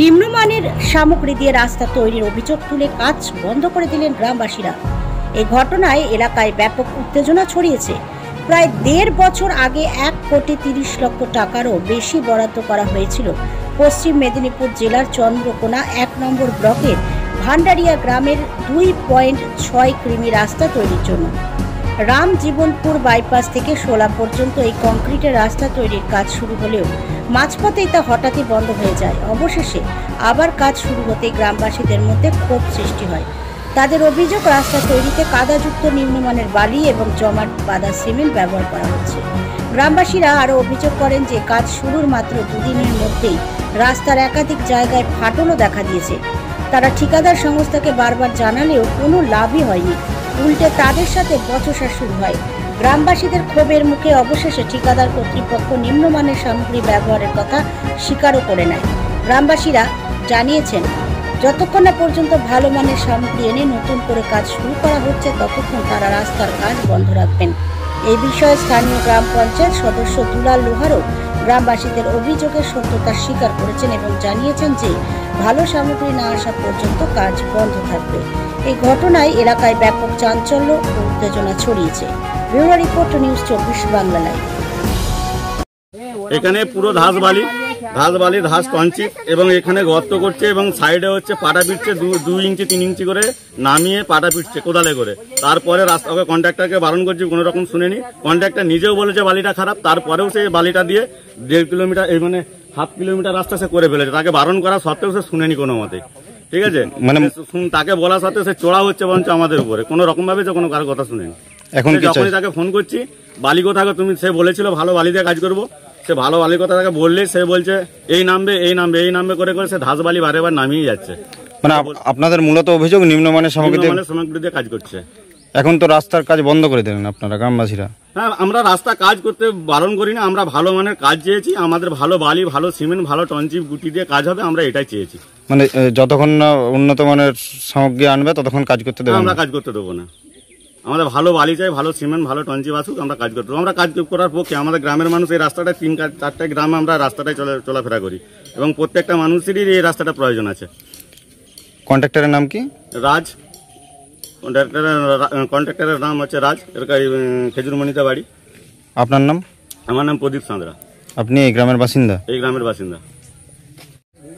নিম্নমানের সামগ্রী দিয়ে রাস্তা তৈরির অভিযোগ তুলে কাজ বন্ধ করে দিলেন গ্রামবাসীরা। এই ঘটনায় এলাকায় ব্যাপক উত্তেজনা ছড়িয়েছে। প্রায় 1.5 বছর আগে 1,30,00,000 টাকারও বেশি বরাদ্দ করা হয়েছিল পশ্চিম মেদিনীপুর জেলার চন্দ্রকোনা 1 নম্বর ব্লকের ভান্ডারিয়া গ্রামের 2.6 কিমি রাস্তা তৈরির জন্য। রাম জীবনপুর বাইপাস থেকে শোলা পর্যন্ত এই কংক্রিটের রাস্তা তৈরির কাজ শুরু হলেও মাঝপথেই তা হঠাৎই বন্ধ হয়ে যায়। অবশেষে আবার কাজ শুরু হতে গ্রামবাসীদের মধ্যে ক্ষোভ সৃষ্টি হয়। তাদের অভিযোগ, রাস্তা তৈরিতে কাদাযুক্ত নিম্নমানের বালি এবং জমাট বাঁধা সিমেন্ট ব্যবহার করা হচ্ছে। গ্রামবাসীরা আরও অভিযোগ করেন যে কাজ শুরুর মাত্র 2 দিনের মধ্যেই রাস্তার একাধিক জায়গায় ফাটলও দেখা দিয়েছে। তারা ঠিকাদার সংস্থাকে বারবার জানালেও কোনো লাভই হয়নি, উল্টে তাদের সাথে বচসা শুরু হয়। গ্রামবাসীদের ক্ষোভের মুখে অবশেষে ঠিকাদার কর্তৃপক্ষ নিম্নমানের সামগ্রী ব্যবহারের কথা স্বীকারও করে নেয়। গ্রামবাসীরা জানিয়েছেন, যতক্ষণ না পর্যন্ত ভালো মানের সামগ্রী এনে নতুন করে কাজ শুরু করা হচ্ছে ততক্ষণ তারা রাস্তার কাজ বন্ধ রাখবেন। এই বিষয়ে স্থানীয় গ্রাম পঞ্চায়েত সদস্য দুলাল লোহারও গ্রামবাসীদের অভিযোগের সত্যতা স্বীকার করেছেন এবং জানিয়েছেন যে ভালো সামগ্রী না আসা পর্যন্ত কাজ বন্ধ থাকবে। এই ঘটনায় এলাকায় ব্যাপক চাঞ্চল্য ও উত্তেজনা ছড়িয়েছে। Bureau report, news 24 Bangla live. এখানে পুরো ঘাস বালি ঘাস কঞ্চিত এবং এখানে গর্ত করছে এবং সাইডে হচ্ছে পাটা পিটছে 2 ইঞ্চি 3 ইঞ্চি করে নামিয়ে পাটা পিটছে কোদালে করে। তারপরে রাস্তাকে কন্ট্রাক্টরকে বারণ করছি, কোনো রকম শুনেনি। কন্ট্রাক্টর নিজেও বলেছে বালিটা খারাপ, তারপরেও সেই বালিটা দিয়ে 1.5 কিলোমিটার এই মানে 1/2 কিলোমিটার রাস্তা সে করে ফেলেছে। তাকে বারণ করা সত্ত্বেও সে শুনেনি কোনো মতে। ঠিক আছে, মানে তাকে বলা সত্ত্বেও সে চড়া হচ্ছে বরঞ্চ আমাদের উপরে, কোনো রকম ভাবে কোনো কারো কথা শুনেনি। এখন যখনই তাকে ফোন করছি, বালি কোথায় তুমি, সে বলেছিল ভালো বালি দিয়ে কাজ করবো। সে ভালো বালির কথা তাকে বললে সে বলছে এই নামবে করে সে ধাস বালি বারে নামিয়ে যাচ্ছে। মানে আপনাদের মূলত অভিযোগ নিম্নমানের সামগ্রী দিয়ে কাজ করছে। এখন তো রাস্তার কাজ বন্ধ করে দিলেন আপনারা গ্রামবাসীরা। হ্যাঁ, আমরা রাস্তা কাজ করতে বারণ করি না, আমরা ভালো মানের কাজ চেয়েছি। আমাদের ভালো বালি, ভালো সিমেন্ট, ভালো টনচিপ গুটি দিয়ে কাজ হবে, আমরা এটাই চেয়েছি। মানে যতক্ষণ না উন্নত মানের সামগ্রী আনবে ততক্ষণ কাজ করতে দেবো, আমরা কাজ করতে দেবো না। আমাদের ভালো বালি চাই, ভালো সিমেন্ট, ভালো টনচিপ আসুক, আমরা কাজ করতে দেবো। আমরা কাজ করার পক্ষে। আমাদের গ্রামের মানুষ এই রাস্তাটা 3-4টা গ্রামে আমরা রাস্তাটায় চলাফেরা করি এবং প্রত্যেকটা মানুষেরই এই রাস্তাটা প্রয়োজন আছে। কন্ট্রাক্টরের নাম কি? রাজ। কন্ট্রাক্টরের নাম হচ্ছে রাজ, এর খেজুরমণিতে বাড়ি। আপনার নাম? আমার নাম প্রদীপ সাঁতরা। আপনি এই গ্রামের বাসিন্দা? এই গ্রামের বাসিন্দা।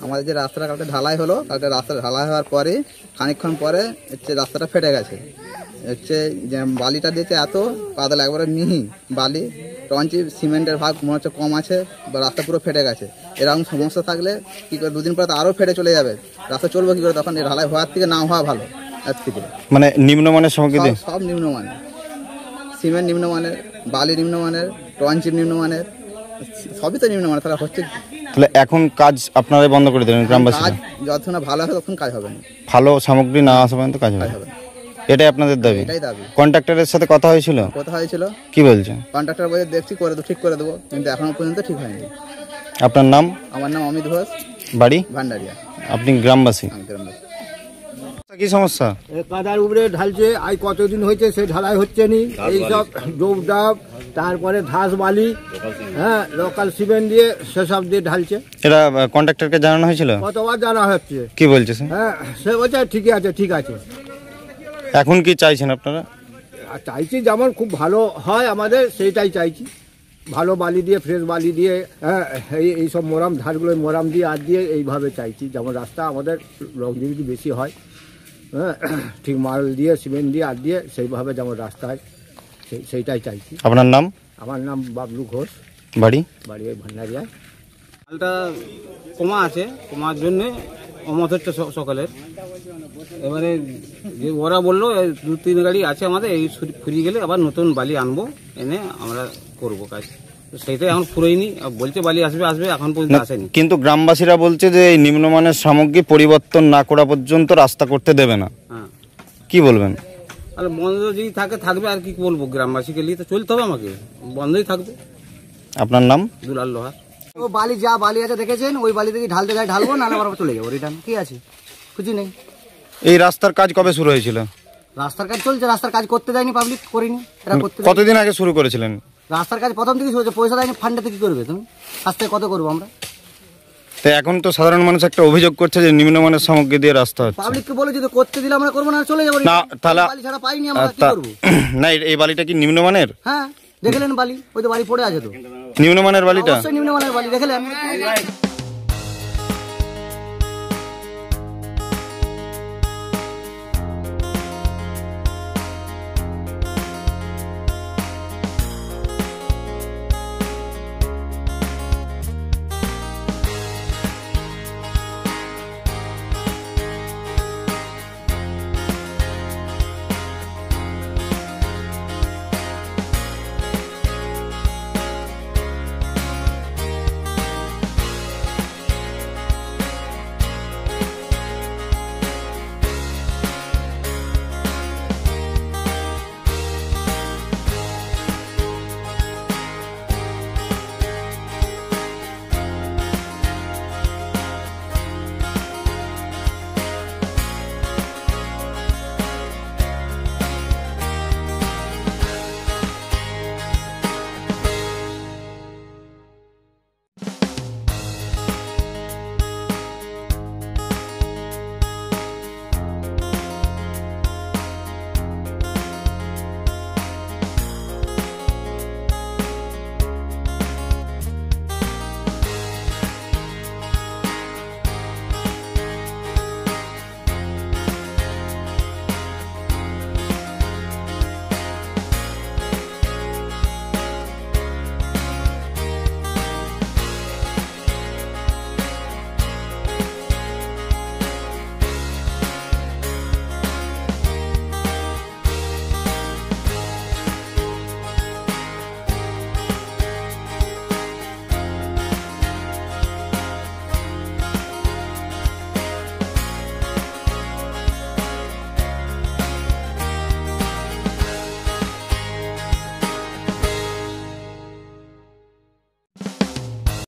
আমাদের যে রাস্তাটা কালকে ঢালাই হলো, কালকে রাস্তা ঢালাই হওয়ার পরে খানিকক্ষণ পরে হচ্ছে রাস্তাটা ফেটে গেছে। হচ্ছে যে বালিটা দিয়েছে এত কাদাল একবারে মিহি বালি, টনচিপ সিমেন্টের ভাগ মনে হচ্ছে কম আছে, বা রাস্তা পুরো ফেটে গেছে। এরকম সমস্যা থাকলে কি করে 2 দিন পরে তো আরও ফেটে চলে যাবে, রাস্তা চলবে কি করে? তখন ঢালাই হওয়ার থেকে না হওয়া ভালো। এর থেকে মানে নিম্নমানের সামগ্রী সব নিম্নমানের, সিমেন্ট নিম্নমানের, বালি নিম্নমানের, টনচিপ নিম্নমানের, সবই তো নিম্নমানের। তাহলে হচ্ছে তাহলে এখন কাজ আপনারাই বন্ধ করে দিলেন গ্রামবাসী? কাজ যতক্ষণ না ভালো হবে তখন কাজ হবে না, ভালো সামগ্রী না আসা পর্যন্ত কাজ হবে। এটাই আপনাদের দাবি? এটাই দাবি। কন্ট্রাক্টরের সাথে কথা হয়েছিল? কি বলছে? কন্ট্রাক্টর বলে দেখছি করে দেবো, ঠিক করে দেবো, কিন্তু এখনো পর্যন্ত ঠিক হয়নি। আপনার নাম? আমার নাম অমিত ঘোষ, বাড়ি ভান্ডারিয়া। আপনি গ্রামবাসী? কি সমস্যা? কাদার উপরে ঢালছে, আজ কতদিন হয়েছে সে ঢালাই হচ্ছে নি। এইসব ডোবডাব, তারপরে ঘাস বালি, হ্যাঁ লোকাল সিমেন্ট দিয়ে সেসব দিয়ে ঢালছে। এটা কন্ট্রাক্টরকে জানানো হয়েছিল? কতবার জানা হচ্ছে। কি বলছে সে? হ্যাঁ, সে বলছে ঠিকই আছে, ঠিক আছে। এখন কি চাইছেন আপনারা? চাইছি যেমন খুব ভালো হয় আমাদের, সেইটাই চাইছি। ভালো বালি দিয়ে, ফ্রেশ বালি দিয়ে, হ্যাঁ এইসব মোরাম ধারগুলো মোরাম দিয়ে আর দিয়ে এইভাবে চাইছি, যেমন রাস্তা আমাদের লংজিভিটি বেশি হয়। হ্যাঁ, ঠিক মাল দিয়ে, সিমেন্ট দিয়ে আর দিয়ে সেইভাবে যেমন রাস্তা হয়, সেইটাই চাইছি। আপনার নাম? আমার নাম বাবলু ঘোষ, বাড়ি ওই ভান্ডারিয়ায়। মালটা কমা আছে, কমার জন্যে অমত হচ্ছে সকালের। এবারে যে ওরা বললো 2-3 গাড়ি আছে আমাদের, এই ফুরিয়ে গেলে আবার নতুন বালি আনবো, এনে আমরা করবো কাজ। সেইটাই এখন ফুরোয়নি, বলছে বালি আসবে, এখন পর্যন্ত আসেনি। কিন্তু গ্রামবাসীরা বলছে যে এই নিম্নমানের সামগ্রী পরিবর্তন না করা পর্যন্ত রাস্তা করতে দেবে না। হ্যাঁ, কি বলবেন? তাহলে বন্ধ যদি থাকবে আর কি বলবো, গ্রামবাসীকে নিয়ে তো চলতে হবে, আমাকে বন্ধই থাকবে। আপনার নাম? দুলাল লোহার। ও বালি যা বালি আছে দেখেছেন, ওই বালি থেকে ঢালতে যায় ঢালবো, না আবার চলে যাবো রিটার্ন। কি আছে, খুঁজি নেই। এই রাস্তার কাজ কবে শুরু হয়েছিল? রাস্তার কাজ চলছে, রাস্তার কাজ করতে দেয়নি পাবলিক, করিনি। কতদিন আগে শুরু করেছিলেন? রাস্তার কাজ প্রথম থেকে শুরু হয়েছে, পয়সা দেয়নি ফান্ডে থেকে কি করবে তুমি? আজ থেকে কত করবো আমরা? তো এখন তো সাধারণ মানুষ একটা অভিযোগ করছে যে নিম্নমানের সামগ্রী দিয়ে রাস্তা হচ্ছে। পাবলিককে বলে যদি করতে দিলে আমরা করবো না, চলে যাবো। না, তাহলে- বালি ছাড়া পাইনি আমরা, কি করবো? না, এই বালিটা কি নিম্নমানের? হ্যাঁ দেখলেন বালি, ওই তো বালি পড়ে আছে তো, নিম্নমানের বালিটা? অবশ্যই নিম্নমানের বালি দেখলেন।